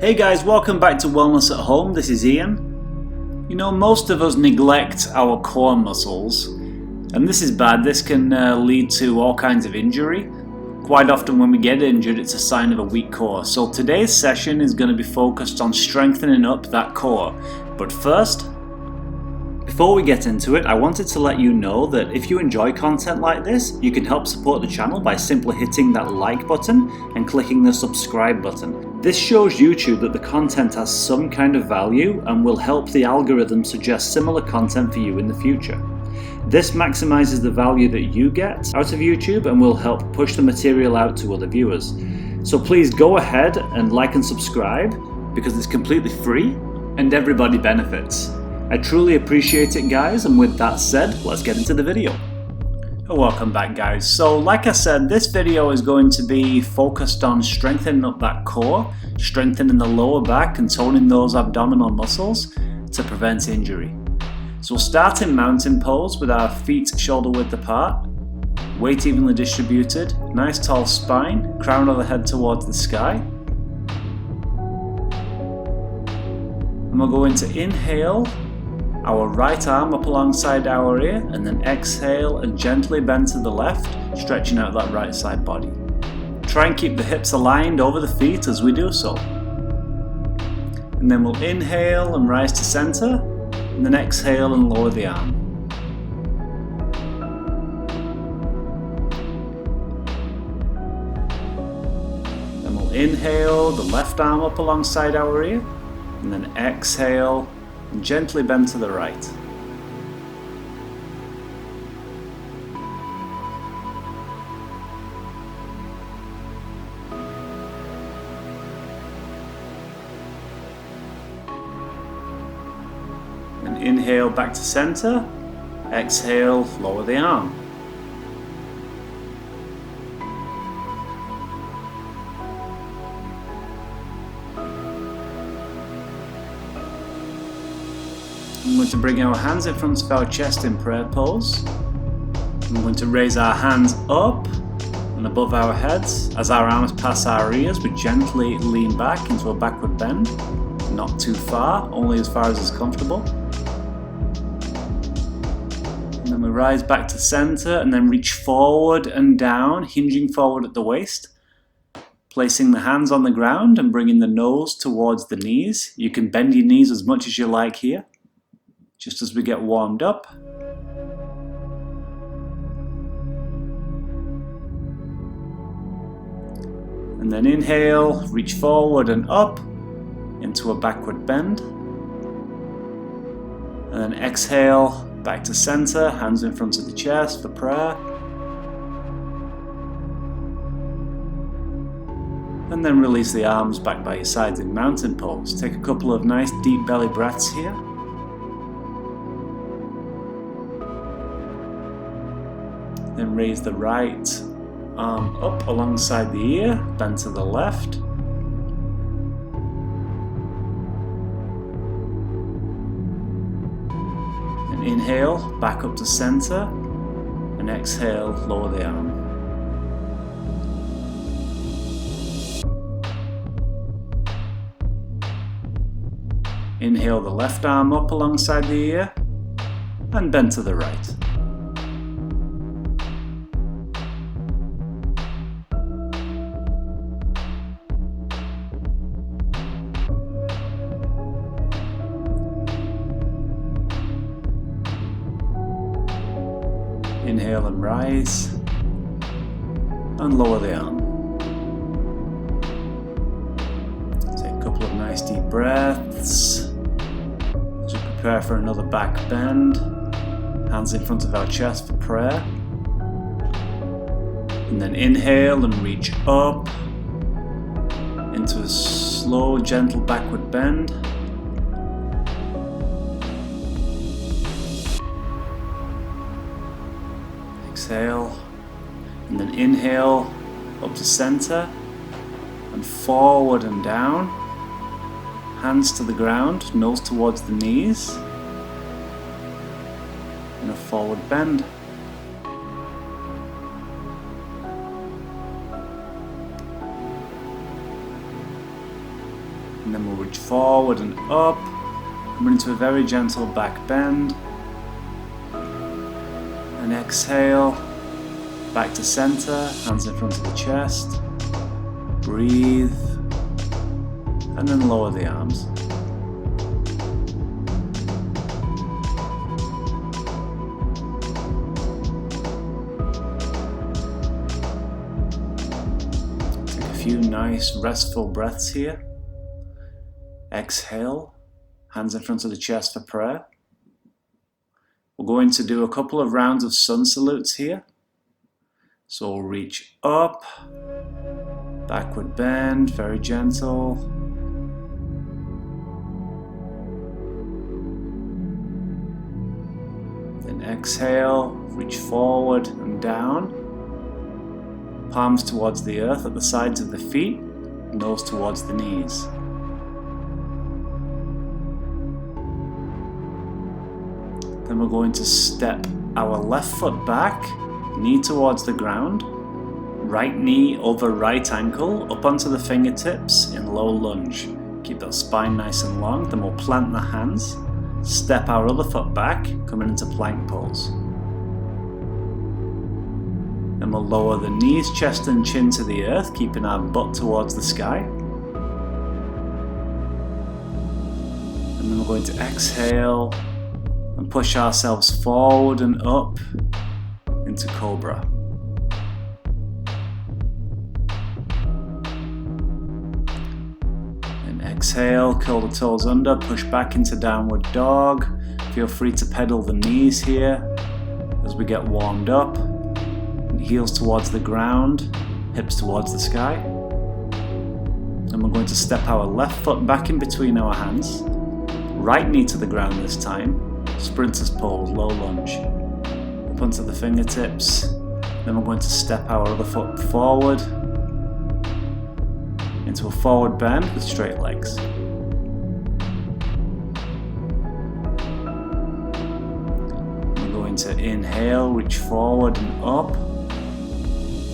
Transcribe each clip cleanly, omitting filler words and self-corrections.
Hey guys, welcome back to Wellness at Home. This is Ian. You know, most of us neglect our core muscles, and this is bad. This can lead to all kinds of injury. Quite often when we get injured, it's a sign of a weak core. So today's session is going to be focused on strengthening up that core. But first, before we get into it, I wanted to let you know that if you enjoy content like this, you can help support the channel by simply hitting that like button and clicking the subscribe button. This shows YouTube that the content has some kind of value and will help the algorithm suggest similar content for you in the future. This maximizes the value that you get out of YouTube and will help push the material out to other viewers. So please go ahead and like and subscribe because it's completely free and everybody benefits. I truly appreciate it, guys, and with that said, let's get into the video. Welcome back, guys. So like I said, this video is going to be focused on strengthening up that core, strengthening the lower back and toning those abdominal muscles to prevent injury. So we'll start in mountain pose with our feet shoulder width apart, weight evenly distributed, nice tall spine, crown of the head towards the sky. And we're going to inhale our right arm up alongside our ear, and then exhale and gently bend to the left, stretching out that right side body. Try and keep the hips aligned over the feet as we do so. And then we'll inhale and rise to center, and then exhale and lower the arm. Then we'll inhale the left arm up alongside our ear, and then exhale and gently bend to the right. And inhale back to center, exhale, lower the arm. I'm going to bring our hands in front of our chest in prayer pose. I'm going to raise our hands up and above our heads. As our arms pass our ears, we gently lean back into a backward bend. Not too far, only as far as is comfortable. And then we rise back to center and then reach forward and down, hinging forward at the waist. Placing the hands on the ground and bringing the nose towards the knees. You can bend your knees as much as you like here, just as we get warmed up. And then inhale, reach forward and up into a backward bend. And then exhale, back to center, hands in front of the chest for prayer. And then release the arms back by your sides in mountain pose. Take a couple of nice deep belly breaths here. Then raise the right arm up alongside the ear, bend to the left. And inhale, back up to center, and exhale, lower the arm. Inhale the left arm up alongside the ear, and bend to the right. Inhale and rise, and lower the arm. Take a couple of nice deep breaths as we prepare for another back bend. Hands in front of our chest for prayer. And then inhale and reach up into a slow, gentle backward bend. Exhale, and then inhale up to center and forward and down, hands to the ground, nose towards the knees, and a forward bend. And then we'll reach forward and up, coming into a very gentle back bend. And exhale, back to center, hands in front of the chest. Breathe, and then lower the arms. Take a few nice restful breaths here. Exhale, hands in front of the chest for prayer. We're going to do a couple of rounds of sun salutes here. So we'll reach up, backward bend, very gentle. Then exhale, reach forward and down. Palms towards the earth at the sides of the feet, nose towards the knees. Then we're going to step our left foot back, knee towards the ground, right knee over right ankle, up onto the fingertips in low lunge. Keep that spine nice and long. Then we'll plant the hands, step our other foot back, coming into plank pose. Then we'll lower the knees, chest and chin to the earth, keeping our butt towards the sky. And then we're going to exhale and push ourselves forward and up into Cobra. And exhale, curl the toes under, push back into Downward Dog. Feel free to pedal the knees here as we get warmed up. And heels towards the ground, hips towards the sky. And we're going to step our left foot back in between our hands. Right knee to the ground this time. Sprinter's pose, low lunge. Up onto the fingertips. Then we're going to step our other foot forward into a forward bend with straight legs. We're going to inhale, reach forward and up.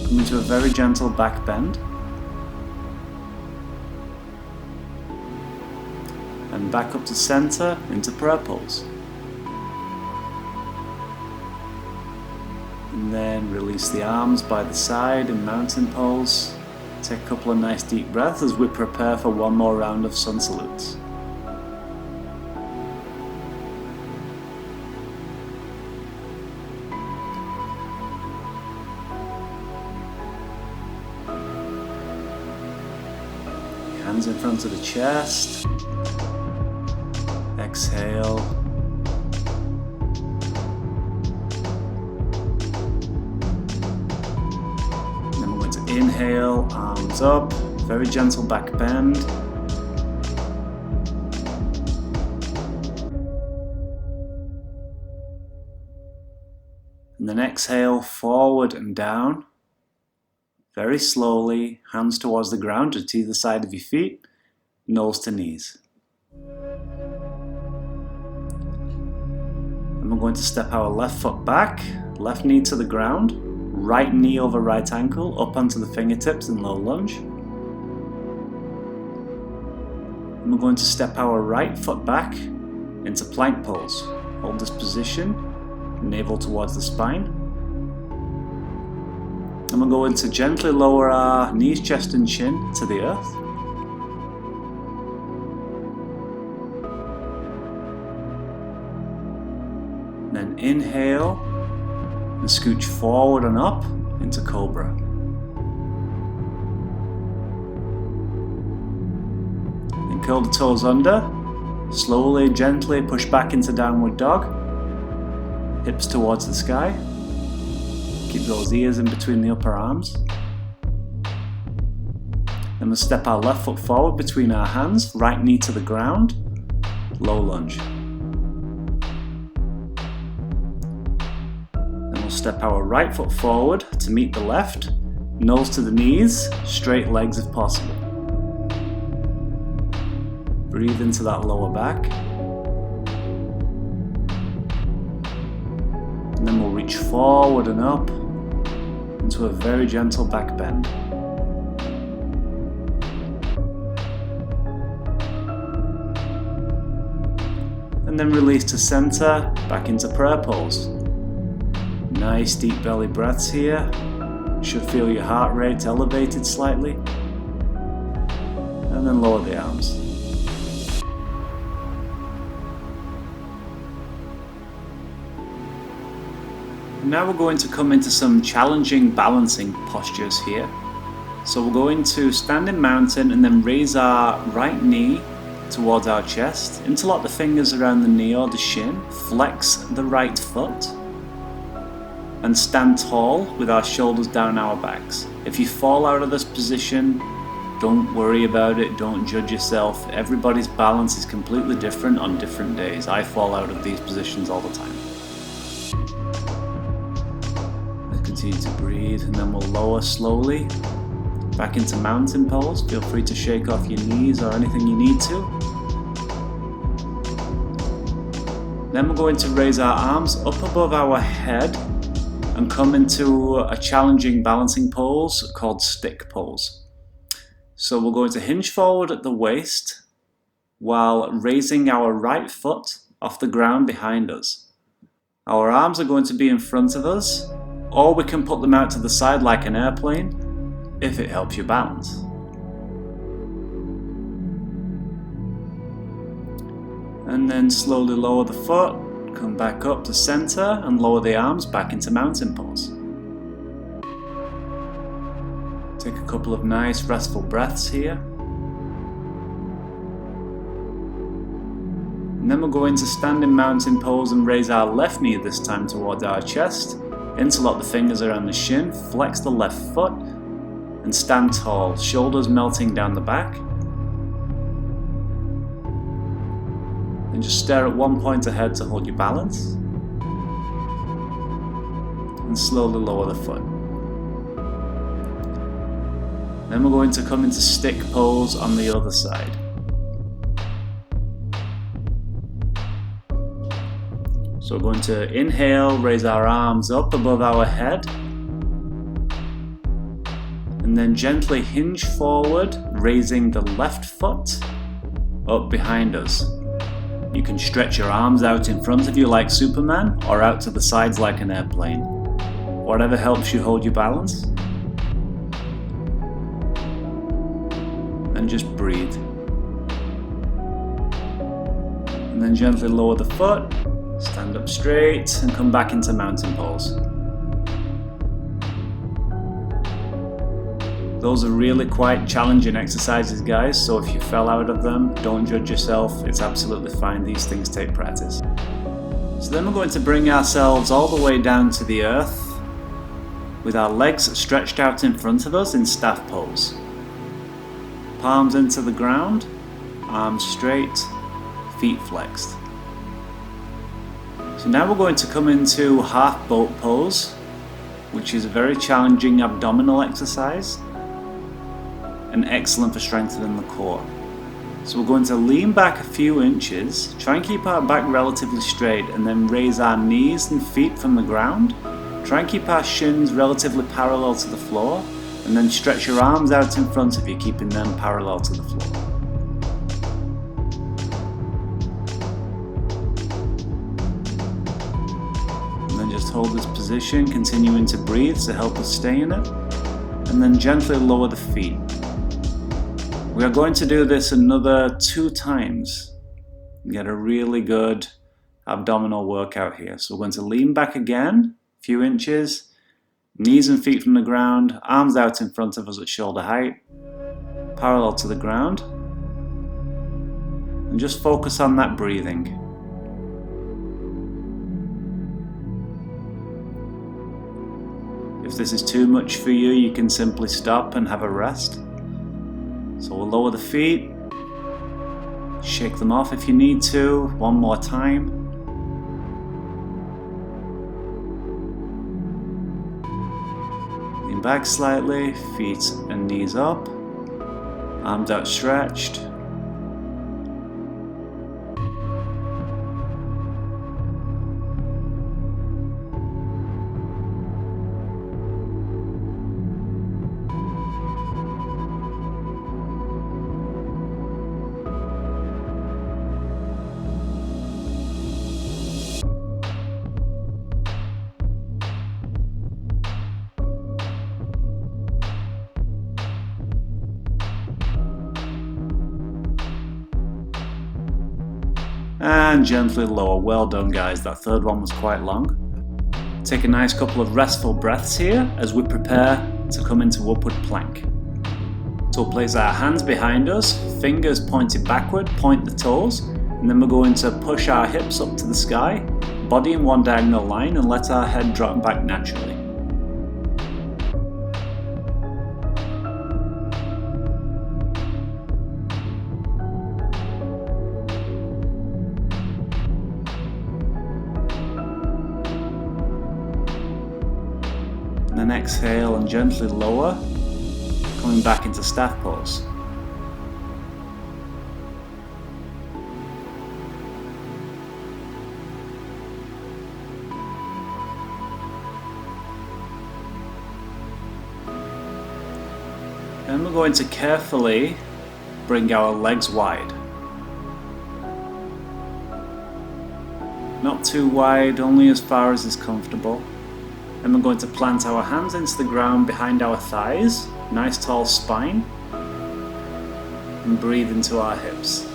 Come into a very gentle back bend. And back up to center into prayer pose. And then release the arms by the side in mountain pose. Take a couple of nice deep breaths as we prepare for one more round of sun salutes. Hands in front of the chest. Exhale. Inhale, arms up, very gentle back bend. And then exhale, forward and down. Very slowly, hands towards the ground, to either side of your feet, nose to knees. And we're going to step our left foot back, left knee to the ground. Right knee over right ankle, up onto the fingertips in low lunge. And we're going to step our right foot back into plank pose. Hold this position, navel towards the spine. And we're going to gently lower our knees, chest and chin to the earth. Then inhale. And scooch forward and up into Cobra. And curl the toes under. Slowly, gently push back into Downward Dog. Hips towards the sky. Keep those ears in between the upper arms. Then we'll step our left foot forward between our hands. Right knee to the ground. Low lunge. Step our right foot forward to meet the left, nose to the knees, straight legs if possible. Breathe into that lower back. And then we'll reach forward and up into a very gentle back bend. and then release to center, back into prayer pose. Nice deep belly breaths here. Should feel your heart rate elevated slightly. And then lower the arms. Now we're going to come into some challenging balancing postures here. So we're going to standing mountain and then raise our right knee towards our chest, interlock the fingers around the knee or the shin, flex the right foot, and stand tall with our shoulders down our backs. If you fall out of this position, don't worry about it, don't judge yourself. Everybody's balance is completely different on different days. I fall out of these positions all the time. Continue to breathe, and then we'll lower slowly back into mountain pose. Feel free to shake off your knees or anything you need to. Then we're going to raise our arms up above our head and come into a challenging balancing pose called stick pose. So we're going to hinge forward at the waist while raising our right foot off the ground behind us. Our arms are going to be in front of us, or we can put them out to the side like an airplane if it helps you balance. And then slowly lower the foot, come back up to center and lower the arms back into mountain pose. Take a couple of nice restful breaths here. And then we'll go into standing mountain pose and raise our left knee this time towards our chest. Interlock the fingers around the shin, flex the left foot, and stand tall, shoulders melting down the back. And just stare at one point ahead to hold your balance. And slowly lower the foot. Then we're going to come into stick pose on the other side. So we're going to inhale, raise our arms up above our head, and then gently hinge forward, raising the left foot up behind us. You can stretch your arms out in front of you like Superman, or out to the sides like an airplane. Whatever helps you hold your balance. And just breathe. And then gently lower the foot. Stand up straight and come back into mountain pose. Those are really quite challenging exercises, guys, so if you fell out of them, don't judge yourself. It's absolutely fine. These things take practice. So then we're going to bring ourselves all the way down to the earth with our legs stretched out in front of us in staff pose. Palms into the ground, arms straight, feet flexed. So now we're going to come into half boat pose, which is a very challenging abdominal exercise and excellent for strengthening the core. So we're going to lean back a few inches, try and keep our back relatively straight, and then raise our knees and feet from the ground. Try and keep our shins relatively parallel to the floor, and then stretch your arms out in front of you, keeping them parallel to the floor. Just hold this position, continuing to breathe to help us stay in it, and then gently lower the feet. We are going to do this another 2 times. Get a really good abdominal workout here. So we're going to lean back again, a few inches, knees and feet from the ground, arms out in front of us at shoulder height, parallel to the ground, and just focus on that breathing. If this is too much for you, you can simply stop and have a rest. So we'll lower the feet, shake them off if you need to, one more time. Lean back slightly, feet and knees up, arms outstretched. And gently lower. Well done, guys. That third one was quite long. Take a nice couple of restful breaths here as we prepare to come into upward plank. So we'll place our hands behind us, fingers pointed backward, point the toes, and then we're going to push our hips up to the sky, body in one diagonal line, and let our head drop back naturally. And then exhale and gently lower, coming back into staff pose. Then we're going to carefully bring our legs wide. Not too wide, only as far as is comfortable. Then we're going to plant our hands into the ground behind our thighs, nice tall spine, and breathe into our hips.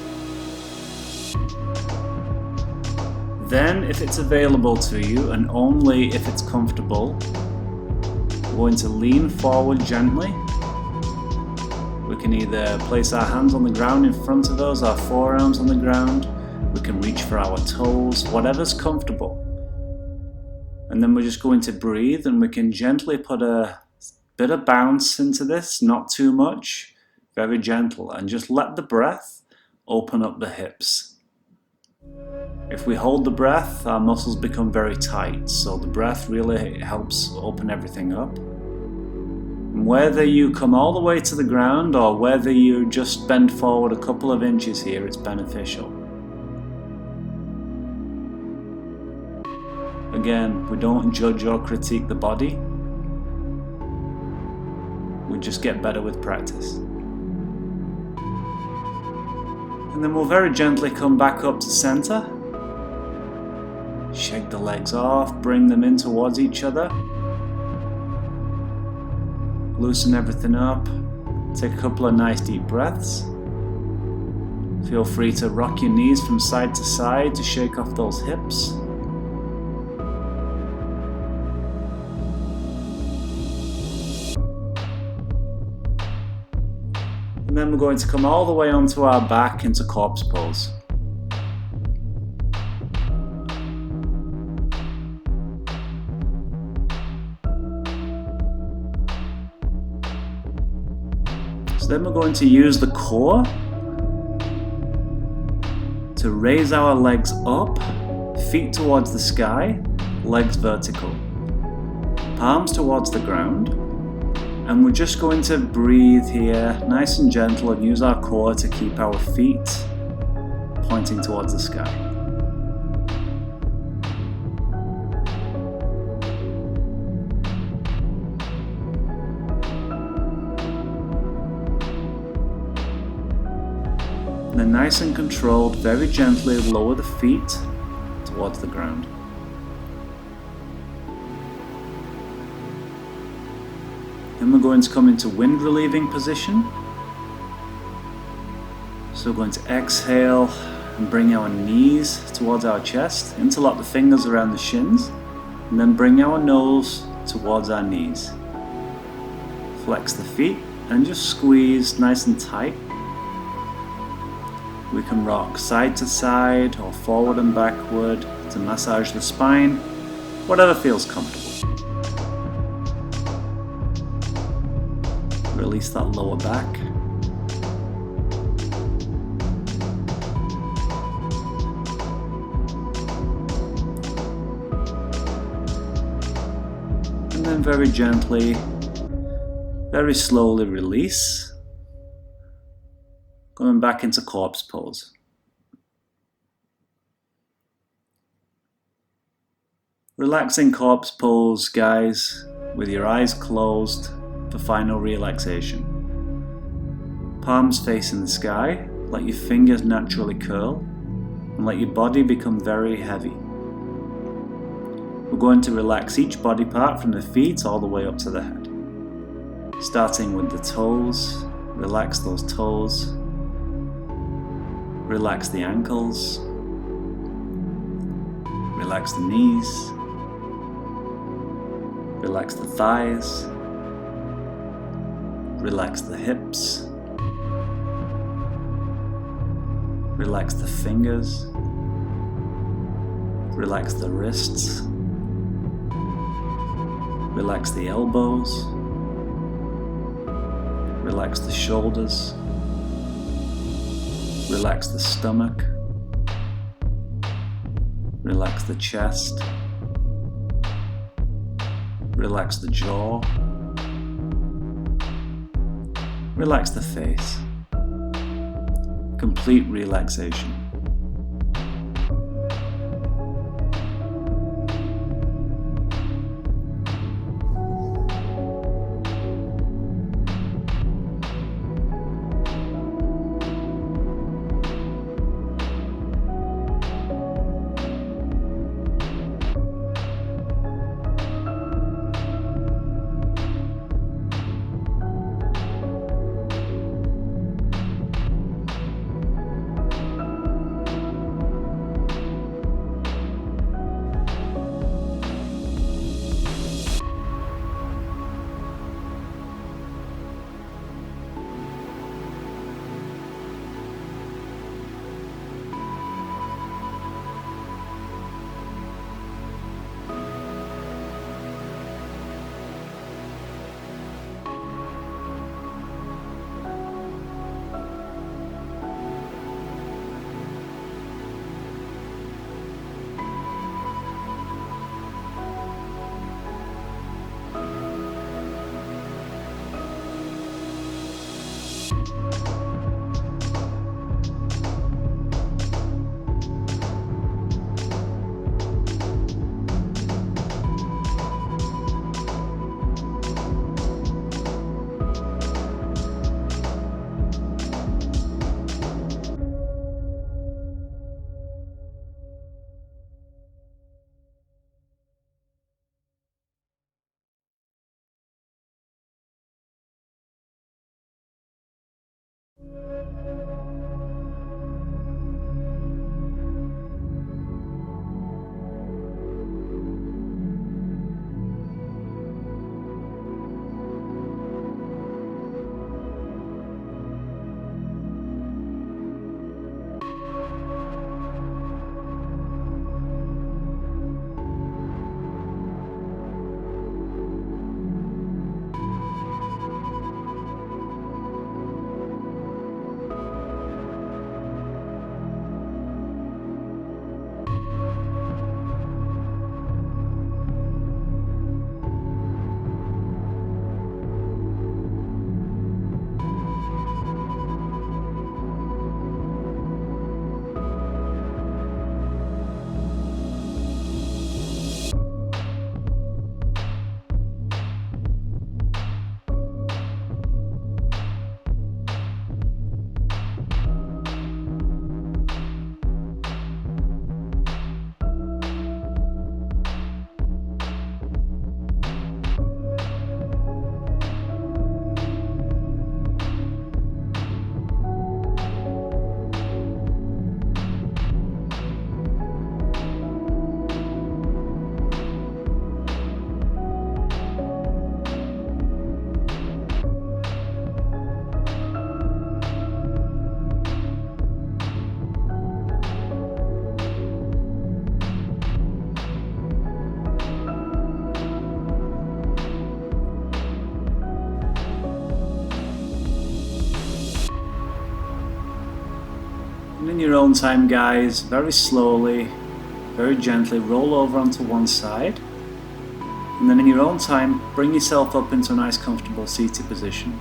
Then, if it's available to you, and only if it's comfortable, we're going to lean forward gently. We can either place our hands on the ground in front of us, our forearms on the ground, we can reach for our toes, whatever's comfortable. And then we're just going to breathe, and we can gently put a bit of bounce into this, not too much, very gentle, and just let the breath open up the hips. If we hold the breath, our muscles become very tight, so the breath really helps open everything up. And whether you come all the way to the ground or whether you just bend forward a couple of inches here, it's beneficial. Again, we don't judge or critique the body. We just get better with practice. And then we'll very gently come back up to center. Shake the legs off, bring them in towards each other. Loosen everything up. Take a couple of nice deep breaths. Feel free to rock your knees from side to side to shake off those hips. And then we're going to come all the way onto our back into corpse pose. So then we're going to use the core to raise our legs up, feet towards the sky, legs vertical, palms towards the ground. And we're just going to breathe here, nice and gentle, and use our core to keep our feet pointing towards the sky. And then nice and controlled, very gently lower the feet towards the ground. Then we're going to come into wind relieving position. So we're going to exhale and bring our knees towards our chest, interlock the fingers around the shins, and then bring our nose towards our knees. Flex the feet and just squeeze nice and tight. We can rock side to side or forward and backward to massage the spine, whatever feels comfortable. Release that lower back. And then very gently, very slowly release. Going back into corpse pose. Relaxing corpse pose, guys, with your eyes closed for final relaxation. Palms facing the sky, let your fingers naturally curl, and let your body become very heavy. We're going to relax each body part from the feet all the way up to the head. Starting with the toes, relax those toes. Relax the ankles, Relax the knees. Relax the thighs. Relax the hips. Relax the fingers. Relax the wrists. Relax the elbows. Relax the shoulders. Relax the stomach. Relax the chest. Relax the jaw. Relax the face. Complete relaxation. And in your own time, guys, very slowly, very gently roll over onto one side. And then in your own time, bring yourself up into a nice comfortable seated position.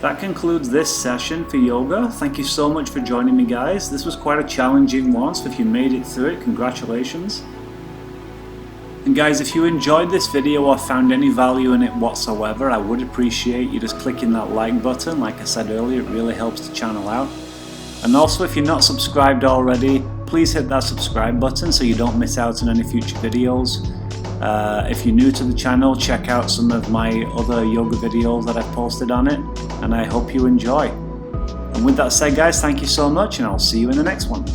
That concludes this session for yoga. Thank you so much for joining me, guys. This was quite a challenging one, so if you made it through it, congratulations. And guys, if you enjoyed this video or found any value in it whatsoever, I would appreciate you just clicking that like button. Like I said earlier, it really helps the channel out. And also, if you're not subscribed already, please hit that subscribe button so you don't miss out on any future videos. If you're new to the channel, check out some of my other yoga videos that I've posted on it, and I hope you enjoy. And with that said, guys, thank you so much, and I'll see you in the next one.